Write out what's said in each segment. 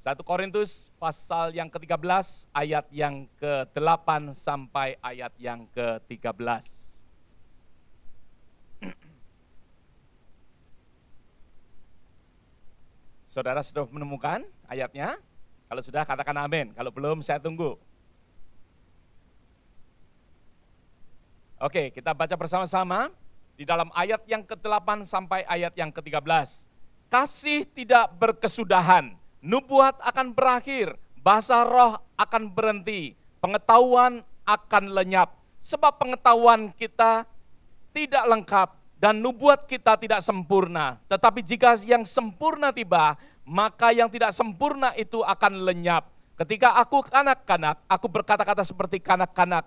1 Korintus pasal yang ke-13 ayat yang ke-8 sampai ayat yang ke-13. Saudara sudah menemukan ayatnya? Kalau sudah katakan amin, kalau belum saya tunggu. Oke, kita baca bersama-sama di dalam ayat yang ke-8 sampai ayat yang ke-13. Kasih tidak berkesudahan, nubuat akan berakhir, bahasa roh akan berhenti, pengetahuan akan lenyap. Sebab pengetahuan kita tidak lengkap dan nubuat kita tidak sempurna. Tetapi jika yang sempurna tiba, maka yang tidak sempurna itu akan lenyap. Ketika aku kanak-kanak, aku berkata-kata seperti kanak-kanak.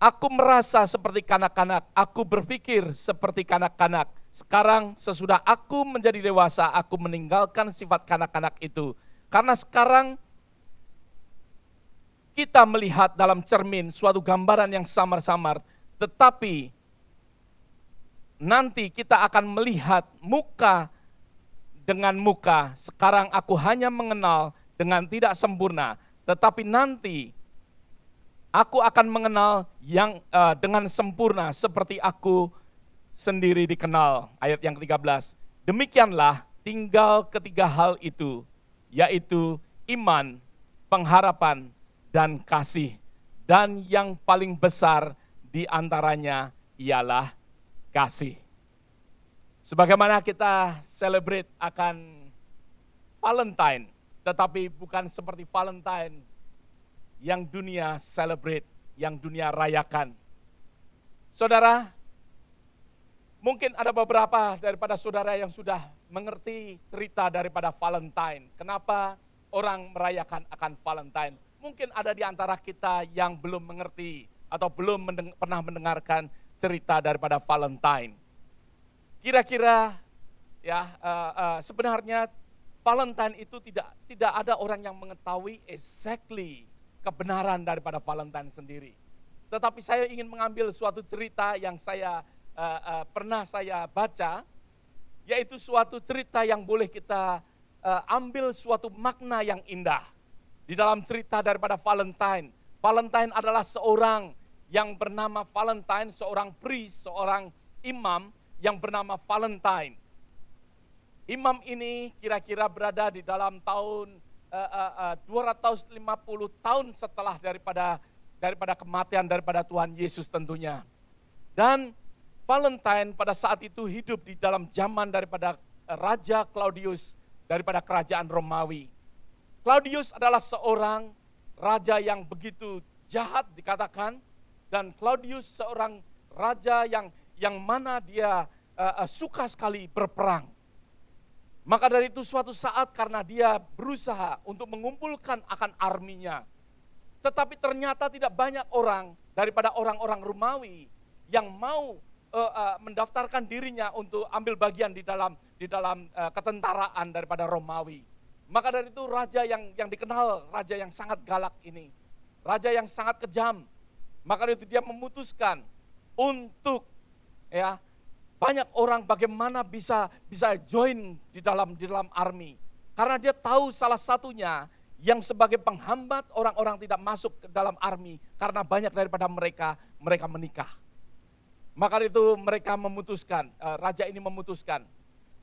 Aku merasa seperti kanak-kanak, aku berpikir seperti kanak-kanak. Sekarang sesudah aku menjadi dewasa, aku meninggalkan sifat kanak-kanak itu. Karena sekarang kita melihat dalam cermin suatu gambaran yang samar-samar, tetapi nanti kita akan melihat muka dengan muka. Sekarang aku hanya mengenal dengan tidak sempurna, tetapi nanti aku akan mengenal yang dengan sempurna seperti aku sendiri dikenal. Ayat yang ke-13. Demikianlah tinggal ketiga hal itu, yaitu iman, pengharapan, dan kasih. Dan yang paling besar di antaranya ialah kasih. Sebagaimana kita celebrate akan Valentine, tetapi bukan seperti Valentine yang dunia celebrate, yang dunia rayakan. Saudara, mungkin ada beberapa daripada saudara yang sudah mengerti cerita daripada Valentine. Kenapa orang merayakan akan Valentine? Mungkin ada di antara kita yang belum mengerti atau belum pernah mendengarkan cerita daripada Valentine. Kira-kira ya sebenarnya Valentine itu tidak ada orang yang mengetahui exactly kebenaran daripada Valentine sendiri. Tetapi saya ingin mengambil suatu cerita yang saya pernah saya baca, yaitu suatu cerita yang boleh kita ambil suatu makna yang indah. Di dalam cerita daripada Valentine, Valentine adalah seorang yang bernama Valentine, seorang priest, seorang imam yang bernama Valentine. Imam ini kira-kira berada di dalam tahun 250 tahun setelah daripada kematian daripada Tuhan Yesus tentunya. Dan Valentine pada saat itu hidup di dalam zaman daripada Raja Claudius daripada kerajaan Romawi. Claudius adalah seorang raja yang begitu jahat dikatakan, dan Claudius seorang raja yang mana dia suka sekali berperang. Maka dari itu suatu saat karena dia berusaha untuk mengumpulkan akan arminya, tetapi ternyata tidak banyak orang daripada orang-orang Romawi yang mau mendaftarkan dirinya untuk ambil bagian di dalam ketentaraan daripada Romawi. Maka dari itu raja yang dikenal raja yang sangat galak ini, raja yang sangat kejam. Maka dari itu dia memutuskan untuk banyak orang bagaimana bisa join di dalam army. Karena dia tahu salah satunya yang sebagai penghambat orang-orang tidak masuk ke dalam army karena banyak daripada mereka menikah. Maka itu mereka memutuskan, raja ini memutuskan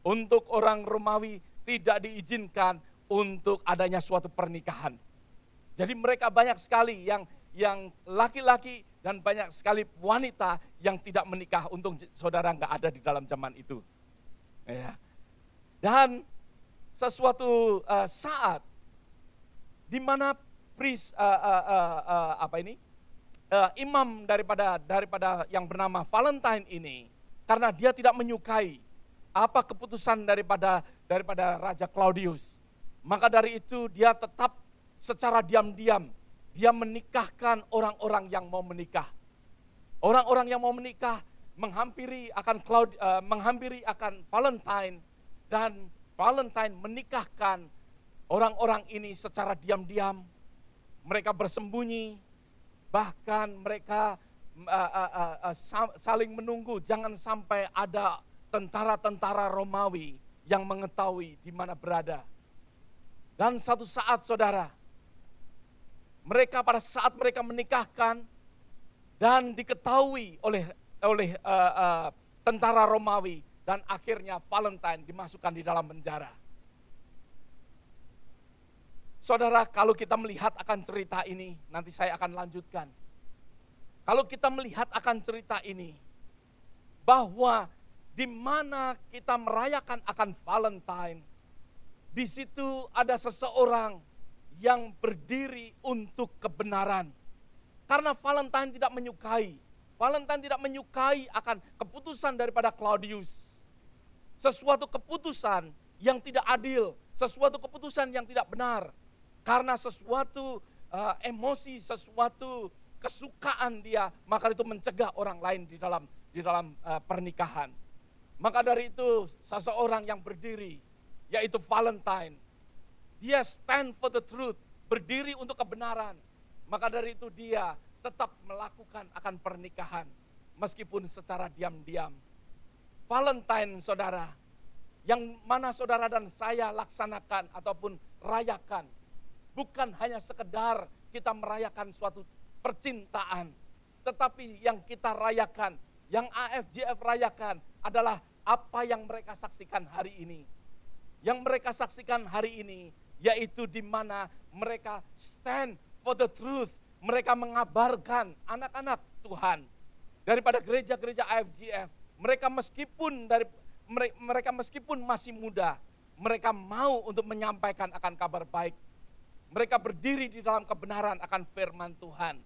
untuk orang Romawi tidak diizinkan untuk adanya suatu pernikahan. Jadi mereka banyak sekali yang laki-laki dan banyak sekali wanita yang tidak menikah. Untung saudara nggak ada di dalam zaman itu. Ya. Dan sesuatu saat di mana imam daripada yang bernama Valentine ini, karena dia tidak menyukai apa keputusan daripada Raja Claudius, maka dari itu dia tetap secara diam-diam dia menikahkan orang-orang yang mau menikah. Orang-orang yang mau menikah menghampiri akan Valentine, dan Valentine menikahkan orang-orang ini secara diam-diam. Mereka bersembunyi, bahkan mereka saling menunggu jangan sampai ada tentara-tentara Romawi yang mengetahui di mana berada. Dan satu saat saudara, mereka pada saat mereka menikahkan dan diketahui oleh tentara Romawi, dan akhirnya Valentine dimasukkan di dalam penjara. Saudara, kalau kita melihat akan cerita ini, nanti saya akan lanjutkan. Kalau kita melihat akan cerita ini, bahwa di mana kita merayakan akan Valentine, di situ ada seseorang yang berdiri untuk kebenaran. Karena Valentine tidak menyukai akan keputusan daripada Claudius. Sesuatu keputusan yang tidak adil, sesuatu keputusan yang tidak benar. Karena sesuatu emosi, sesuatu kesukaan dia, maka itu mencegah orang lain di dalam pernikahan. Maka dari itu seseorang yang berdiri, yaitu Valentine, dia stand for the truth, berdiri untuk kebenaran. Maka dari itu dia tetap melakukan akan pernikahan, meskipun secara diam-diam. Valentine saudara, yang mana saudara dan saya laksanakan ataupun rayakan, bukan hanya sekedar kita merayakan suatu percintaan, tetapi yang kita rayakan, yang AFJF rayakan adalah apa yang mereka saksikan hari ini. Yang mereka saksikan hari ini, yaitu di mana mereka stand for the truth. Mereka mengabarkan anak-anak Tuhan daripada gereja-gereja AFJF. Mereka meskipun masih muda, mereka mau untuk menyampaikan akan kabar baik. Mereka berdiri di dalam kebenaran akan firman Tuhan.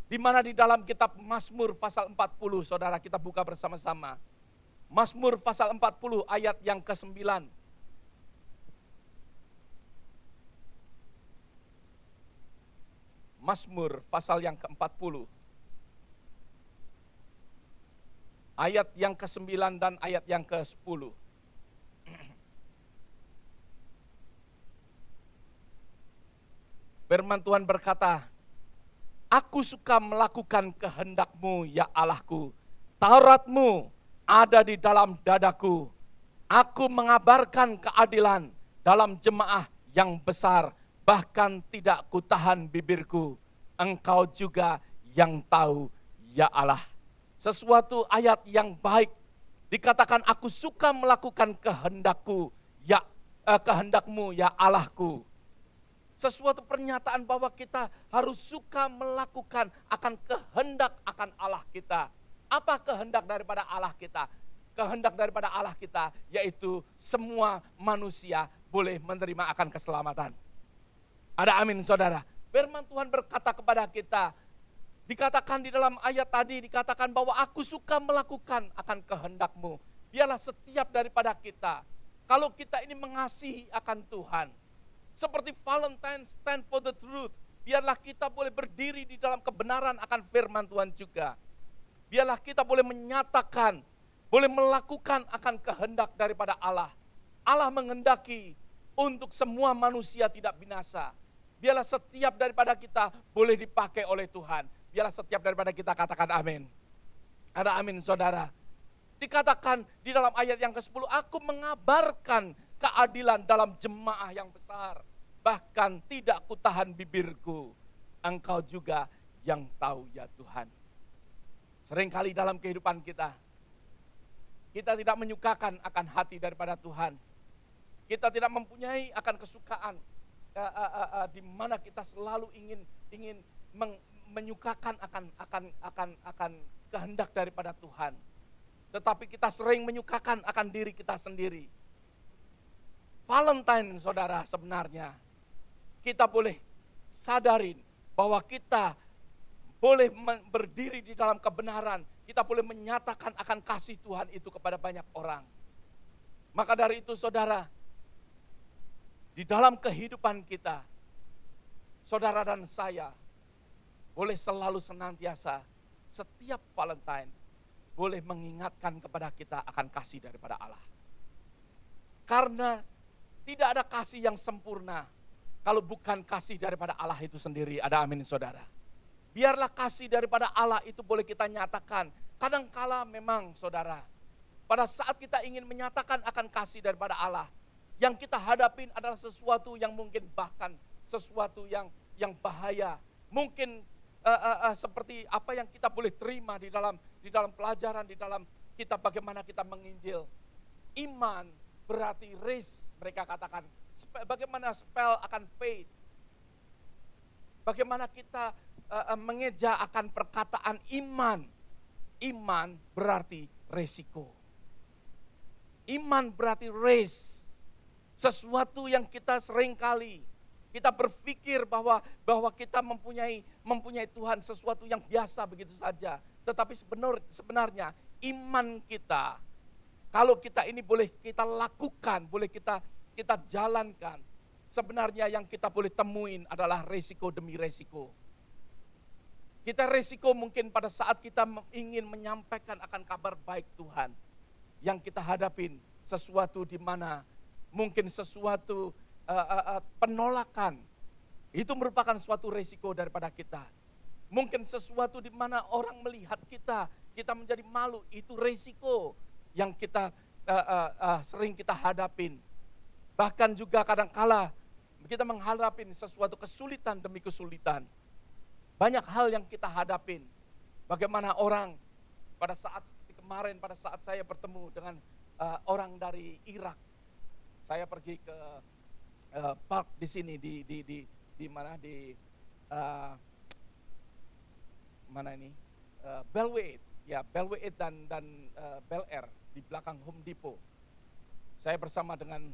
Di mana di dalam kitab Mazmur pasal 40, saudara, kita buka bersama-sama. Mazmur pasal 40 ayat yang ke-9. Mazmur pasal yang ke-40. Ayat yang ke-9 dan ayat yang ke-10. Firman Tuhan berkata, "Aku suka melakukan kehendak-Mu, ya Allahku. Taurat-Mu ada di dalam dadaku. Aku mengabarkan keadilan dalam jemaah yang besar. Bahkan tidak kutahan bibirku. Engkau juga yang tahu, ya Allah." Sesuatu ayat yang baik. Dikatakan, aku suka melakukan kehendak-Mu, ya Allahku. Sesuatu pernyataan bahwa kita harus suka melakukan akan kehendak akan Allah kita. Apa kehendak daripada Allah kita? Kehendak daripada Allah kita yaitu semua manusia boleh menerima akan keselamatan. Ada amin saudara. Firman Tuhan berkata kepada kita, dikatakan di dalam ayat tadi, dikatakan bahwa aku suka melakukan akan kehendak-Mu. Biarlah setiap daripada kita, kalau kita ini mengasihi akan Tuhan, seperti Valentine stand for the truth, biarlah kita boleh berdiri di dalam kebenaran akan firman Tuhan juga. Biarlah kita boleh menyatakan, boleh melakukan akan kehendak daripada Allah. Allah menghendaki untuk semua manusia tidak binasa. Biarlah setiap daripada kita boleh dipakai oleh Tuhan. Biarlah setiap daripada kita katakan amin. Ada amin saudara. Dikatakan di dalam ayat yang ke-10, aku mengabarkan keadilan dalam jemaah yang besar. Bahkan tidak kutahan bibirku. Engkau juga yang tahu ya Tuhan. Seringkali dalam kehidupan kita tidak menyukakan akan hati daripada Tuhan. Kita tidak mempunyai akan kesukaan di mana kita selalu ingin menyukakan akan kehendak daripada Tuhan. Tetapi kita sering menyukakan akan diri kita sendiri. Valentine saudara, sebenarnya kita boleh sadarin bahwa kita boleh berdiri di dalam kebenaran. Kita boleh menyatakan akan kasih Tuhan itu kepada banyak orang. Maka dari itu saudara, di dalam kehidupan kita, saudara dan saya boleh selalu senantiasa setiap Valentine boleh mengingatkan kepada kita akan kasih daripada Allah. Karena tidak ada kasih yang sempurna kalau bukan kasih daripada Allah itu sendiri. Ada amin saudara. Biarlah kasih daripada Allah itu boleh kita nyatakan. Kadangkala memang saudara, pada saat kita ingin menyatakan akan kasih daripada Allah, yang kita hadapin adalah sesuatu yang mungkin bahkan sesuatu yang bahaya. Mungkin seperti apa yang kita boleh terima di dalam pelajaran, di dalam kita bagaimana kita menginjil. Iman berarti race, mereka katakan. Bagaimana spell akan faith. Bagaimana kita mengeja akan perkataan iman. Iman berarti resiko. Iman berarti race. Sesuatu yang kita seringkali kita berpikir bahwa kita mempunyai Tuhan sesuatu yang biasa begitu saja. Tetapi sebenarnya iman kita, kalau kita ini boleh kita lakukan, boleh kita jalankan, sebenarnya yang kita boleh temuin adalah resiko demi resiko. Kita resiko mungkin pada saat kita ingin menyampaikan akan kabar baik Tuhan. Yang kita hadapin sesuatu di mana mungkin sesuatu penolakan. Itu merupakan suatu resiko daripada kita. Mungkin sesuatu di mana orang melihat kita menjadi malu. Itu resiko yang kita sering kita hadapin. Bahkan juga kadangkala kita menghadapin sesuatu kesulitan demi kesulitan. Banyak hal yang kita hadapin. Bagaimana orang pada saat kemarin, pada saat saya bertemu dengan orang dari Irak. Saya pergi ke park di sini di mana mana ini Bellway, ya Bellway dan Bel Air di belakang Home Depot. Saya bersama dengan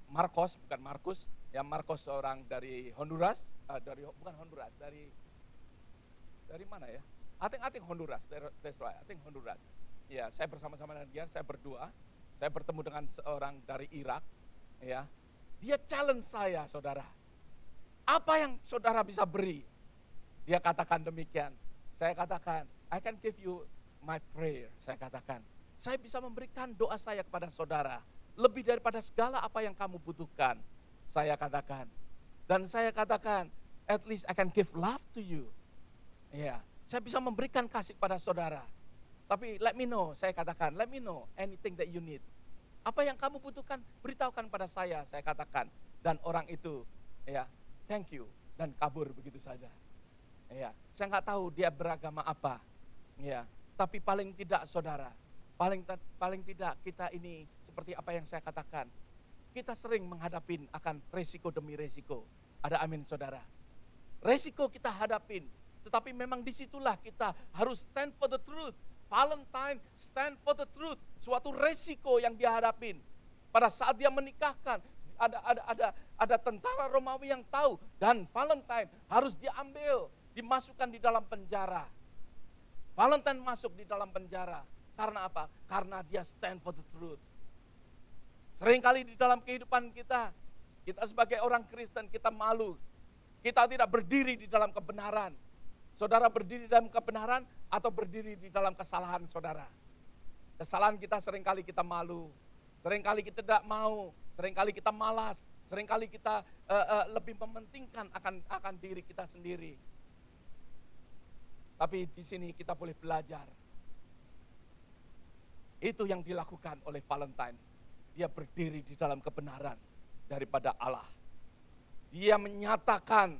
Marcos, bukan Markus, ya Marcos seorang dari Honduras, bukan Honduras, dari mana ya? I think Honduras, that's right, I think Honduras. Ya, saya bersama-sama dengan dia, saya berdua. Saya bertemu dengan seorang dari Irak, ya. Dia challenge saya, saudara. Apa yang saudara bisa beri? Dia katakan demikian. Saya katakan, I can give you my prayer. Saya katakan, saya bisa memberikan doa saya kepada saudara. Lebih daripada segala apa yang kamu butuhkan. Saya katakan. Dan saya katakan, at least I can give love to you. Ya, saya bisa memberikan kasih kepada saudara. Tapi let me know, saya katakan, let me know anything that you need. Apa yang kamu butuhkan, beritahukan pada saya katakan. Dan orang itu, ya, thank you, dan kabur begitu saja. Ya, saya nggak tahu dia beragama apa. Ya, tapi paling tidak saudara, paling tidak kita ini seperti apa yang saya katakan. Kita sering menghadapin akan resiko demi resiko. Ada amin saudara. Resiko kita hadapin, tetapi memang disitulah kita harus stand for the truth. Valentine stand for the truth. Suatu resiko yang dia hadapin. Pada saat dia menikahkan, ada tentara Romawi yang tahu. Dan Valentine harus diambil, dimasukkan di dalam penjara. Valentine masuk di dalam penjara. Karena apa? Karena dia stand for the truth. Seringkali di dalam kehidupan kita sebagai orang Kristen, kita malu. Kita tidak berdiri di dalam kebenaran. Saudara berdiri dalam kebenaran atau berdiri di dalam kesalahan saudara. Kesalahan kita seringkali kita malu, seringkali kita tidak mau, seringkali kita malas, seringkali kita lebih mementingkan akan diri kita sendiri. Tapi di sini kita boleh belajar. Itu yang dilakukan oleh Valentine. Dia berdiri di dalam kebenaran daripada Allah. Dia menyatakan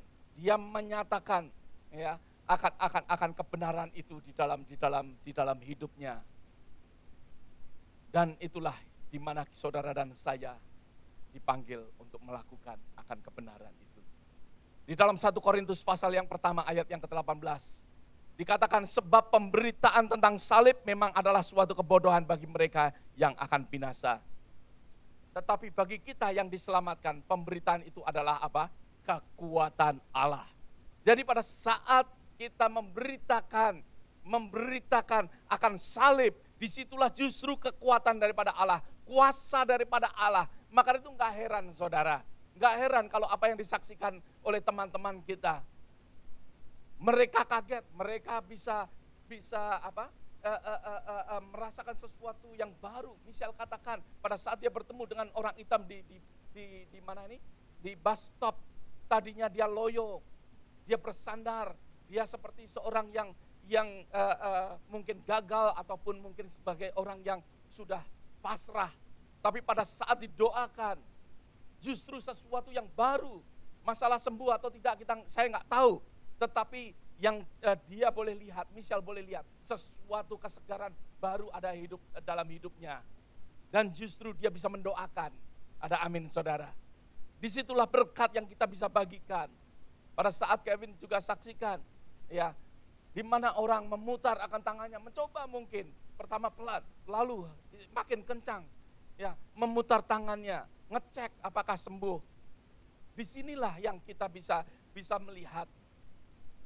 ya, akan kebenaran itu di dalam hidupnya. Dan itulah di mana saudara dan saya dipanggil untuk melakukan akan kebenaran itu. Di dalam 1 Korintus pasal yang pertama ayat yang ke-18 dikatakan sebab pemberitaan tentang salib memang adalah suatu kebodohan bagi mereka yang akan binasa. Tetapi bagi kita yang diselamatkan, pemberitaan itu adalah apa? Kekuatan Allah. Jadi pada saat kita memberitakan akan salib, disitulah justru kekuatan daripada Allah, kuasa daripada Allah. Maka itu enggak heran saudara, enggak heran kalau apa yang disaksikan oleh teman-teman kita. Mereka kaget, mereka bisa merasakan sesuatu yang baru. Misal katakan pada saat dia bertemu dengan orang hitam di mana ini? Di bus stop. Tadinya dia loyo, dia bersandar, dia seperti seorang yang mungkin gagal ataupun mungkin sebagai orang yang sudah pasrah. Tapi pada saat didoakan, justru sesuatu yang baru. Masalah sembuh atau tidak saya nggak tahu. Tetapi yang dia boleh lihat, Michelle boleh lihat, sesuatu kesegaran baru ada dalam hidupnya. Dan justru dia bisa mendoakan. Ada amin saudara. Disitulah berkat yang kita bisa bagikan. Pada saat Kevin juga saksikan, ya, di mana orang memutar akan tangannya, mencoba mungkin pertama pelan, lalu makin kencang, ya, memutar tangannya, ngecek apakah sembuh. Disinilah yang kita bisa melihat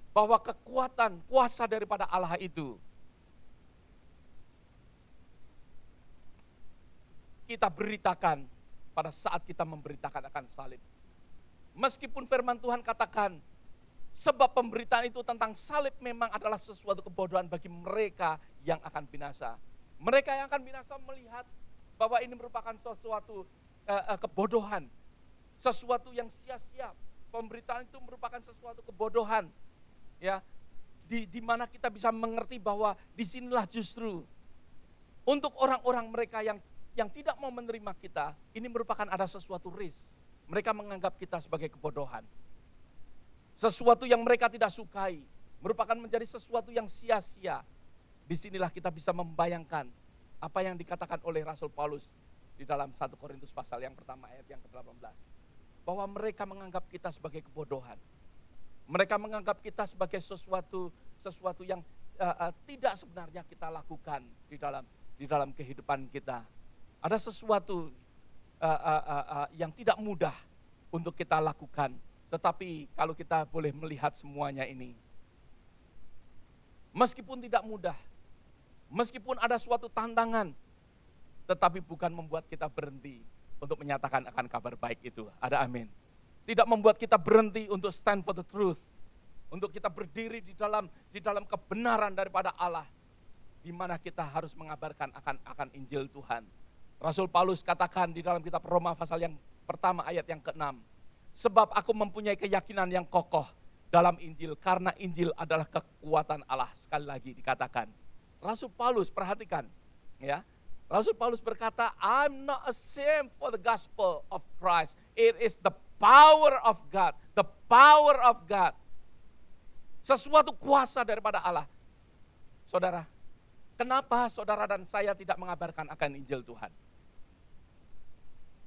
bahwa kekuatan, kuasa daripada Allah itu kita beritakan pada saat kita memberitakan akan salib. Meskipun firman Tuhan katakan, sebab pemberitaan itu tentang salib memang adalah sesuatu kebodohan bagi mereka yang akan binasa. Mereka yang akan binasa melihat bahwa ini merupakan sesuatu kebodohan, sesuatu yang sia-sia. Pemberitaan itu merupakan sesuatu kebodohan, ya, di mana kita bisa mengerti bahwa disinilah justru untuk orang-orang mereka yang tidak mau menerima kita, ini merupakan ada sesuatu risk. Mereka menganggap kita sebagai kebodohan. Sesuatu yang mereka tidak sukai, merupakan menjadi sesuatu yang sia-sia. Disinilah kita bisa membayangkan apa yang dikatakan oleh Rasul Paulus di dalam 1 Korintus pasal yang pertama ayat yang ke-18. Bahwa mereka menganggap kita sebagai kebodohan. Mereka menganggap kita sebagai sesuatu yang tidak sebenarnya kita lakukan di dalam kehidupan kita. Ada sesuatu yang tidak mudah untuk kita lakukan. Tetapi kalau kita boleh melihat semuanya ini, meskipun tidak mudah, meskipun ada suatu tantangan, tetapi bukan membuat kita berhenti untuk menyatakan akan kabar baik itu. Ada amin. Tidak membuat kita berhenti untuk stand for the truth. Untuk kita berdiri di dalam kebenaran daripada Allah. Di mana kita harus mengabarkan akan Injil Tuhan. Rasul Paulus katakan di dalam kitab Roma pasal yang pertama ayat yang ke-6. Sebab aku mempunyai keyakinan yang kokoh dalam Injil. Karena Injil adalah kekuatan Allah. Sekali lagi dikatakan. Rasul Paulus, perhatikan. Ya, Rasul Paulus berkata, I'm not ashamed for the gospel of Christ. It is the power of God. The power of God. Sesuatu kuasa daripada Allah. Saudara, kenapa saudara dan saya tidak mengabarkan akan Injil Tuhan?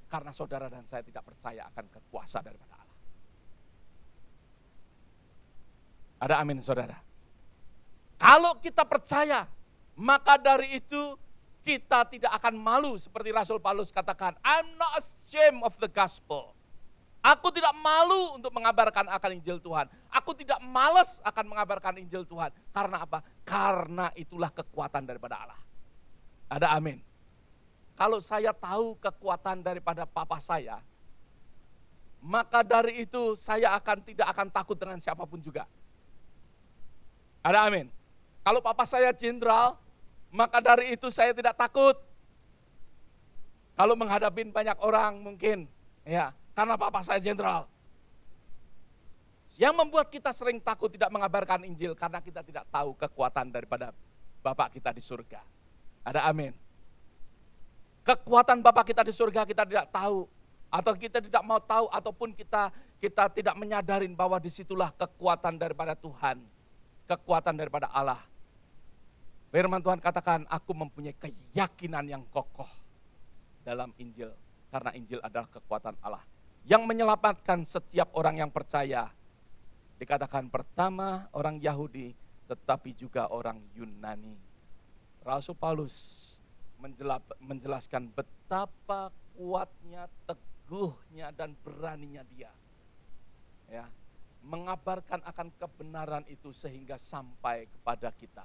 Karena saudara dan saya tidak percaya akan kekuasaan daripada Allah. Ada amin saudara. Kalau kita percaya, maka dari itu kita tidak akan malu seperti Rasul Paulus katakan, I'm not ashamed of the gospel. Aku tidak malu untuk mengabarkan akan Injil Tuhan. Aku tidak malas akan mengabarkan Injil Tuhan. Karena apa? Karena itulah kekuatan daripada Allah. Ada amin. Kalau saya tahu kekuatan daripada papa saya, maka dari itu saya tidak akan takut dengan siapapun juga. Ada amin. Kalau papa saya jenderal, maka dari itu saya tidak takut. Kalau menghadapi banyak orang mungkin, ya, karena papa saya jenderal. Yang membuat kita sering takut tidak mengabarkan Injil karena kita tidak tahu kekuatan daripada Bapak kita di surga. Ada amin. Kekuatan Bapa kita di surga kita tidak tahu, atau kita tidak mau tahu, ataupun kita tidak menyadarin bahwa disitulah kekuatan daripada Tuhan, kekuatan daripada Allah. Firman Tuhan katakan, aku mempunyai keyakinan yang kokoh dalam Injil, karena Injil adalah kekuatan Allah yang menyelamatkan setiap orang yang percaya. Dikatakan pertama orang Yahudi, tetapi juga orang Yunani. Rasul Paulus menjelaskan betapa kuatnya, teguhnya, dan beraninya dia. Ya, mengabarkan akan kebenaran itu sehingga sampai kepada kita.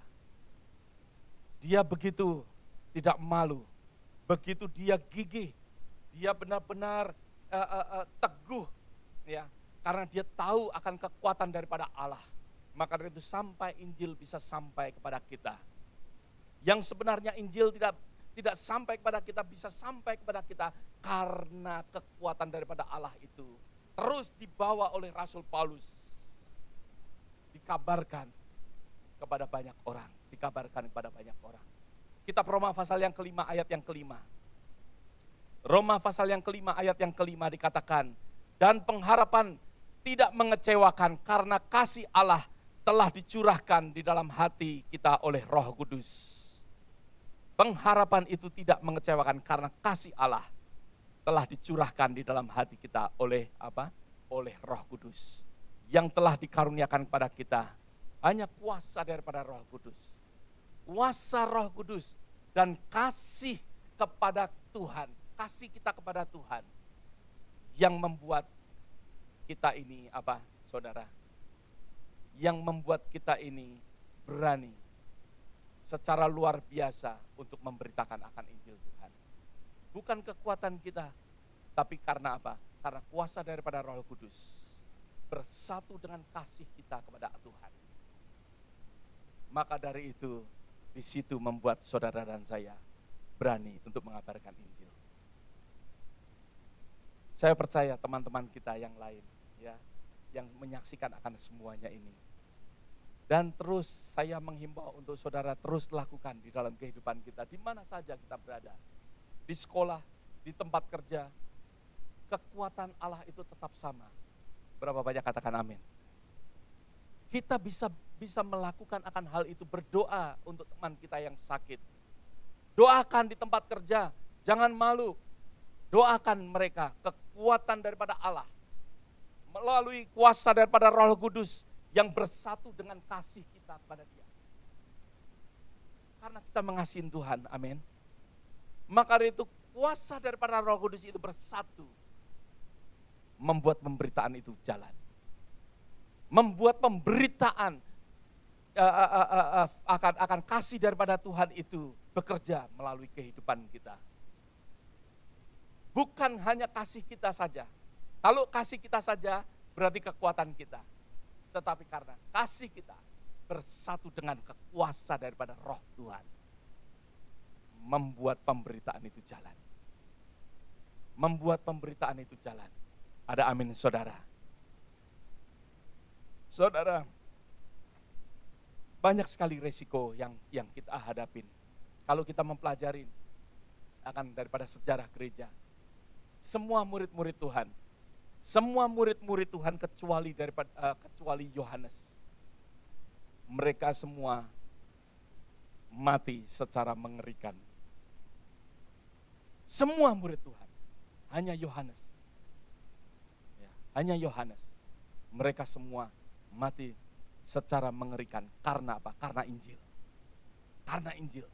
Dia begitu tidak malu, begitu dia gigih, dia benar-benar teguh, ya, karena dia tahu akan kekuatan daripada Allah. Maka dari itu sampai Injil bisa sampai kepada kita. Yang sebenarnya Injil tidak sampai kepada kita, bisa sampai kepada kita karena kekuatan daripada Allah itu terus dibawa oleh Rasul Paulus, dikabarkan kepada banyak orang, dikabarkan kepada banyak orang. Kitab Roma pasal yang kelima ayat yang kelima. Roma pasal yang kelima ayat yang kelima dikatakan, dan pengharapan tidak mengecewakan karena kasih Allah telah dicurahkan di dalam hati kita oleh Roh Kudus. Pengharapan itu tidak mengecewakan karena kasih Allah telah dicurahkan di dalam hati kita oleh apa? Oleh Roh Kudus. Yang telah dikaruniakan kepada kita hanya kuasa daripada Roh Kudus. Kuasa Roh Kudus dan kasih kepada Tuhan, kasih kita kepada Tuhan yang membuat kita ini apa, saudara? Yang membuat kita ini berani secara luar biasa untuk memberitakan akan Injil Tuhan. Bukan kekuatan kita, tapi karena apa? Karena kuasa daripada Roh Kudus bersatu dengan kasih kita kepada Tuhan. Maka dari itu, di situ membuat saudara dan saya berani untuk mengabarkan Injil. Saya percaya teman-teman kita yang lain, ya, yang menyaksikan akan semuanya ini. Dan terus saya menghimbau untuk saudara terus lakukan di dalam kehidupan kita, di mana saja kita berada. Di sekolah, di tempat kerja, kekuatan Allah itu tetap sama. Berapa banyak katakan amin? Kita bisa melakukan akan hal itu, berdoa untuk teman kita yang sakit. Doakan di tempat kerja, jangan malu. Doakan mereka, kekuatan daripada Allah. Melalui kuasa daripada Roh Kudus yang bersatu dengan kasih kita kepada Dia. Karena kita mengasihi Tuhan, amin. Maka dari itu kuasa daripada Roh Kudus itu bersatu. Membuat pemberitaan itu jalan. Membuat pemberitaan akan kasih daripada Tuhan itu bekerja melalui kehidupan kita. Bukan hanya kasih kita saja. Kalau kasih kita saja berarti kekuatan kita. Tetapi karena kasih kita bersatu dengan kekuasa daripada Roh Tuhan. Membuat pemberitaan itu jalan. Membuat pemberitaan itu jalan. Ada amin saudara. Saudara, banyak sekali resiko yang kita hadapin. Kalau kita mempelajari akan daripada sejarah gereja. Semua murid-murid Tuhan. Semua murid-murid Tuhan kecuali Yohanes. Mereka semua mati secara mengerikan. Semua murid Tuhan. Hanya Yohanes. Ya, hanya Yohanes. Mereka semua mati secara mengerikan. Karena apa? Karena Injil. Karena Injil.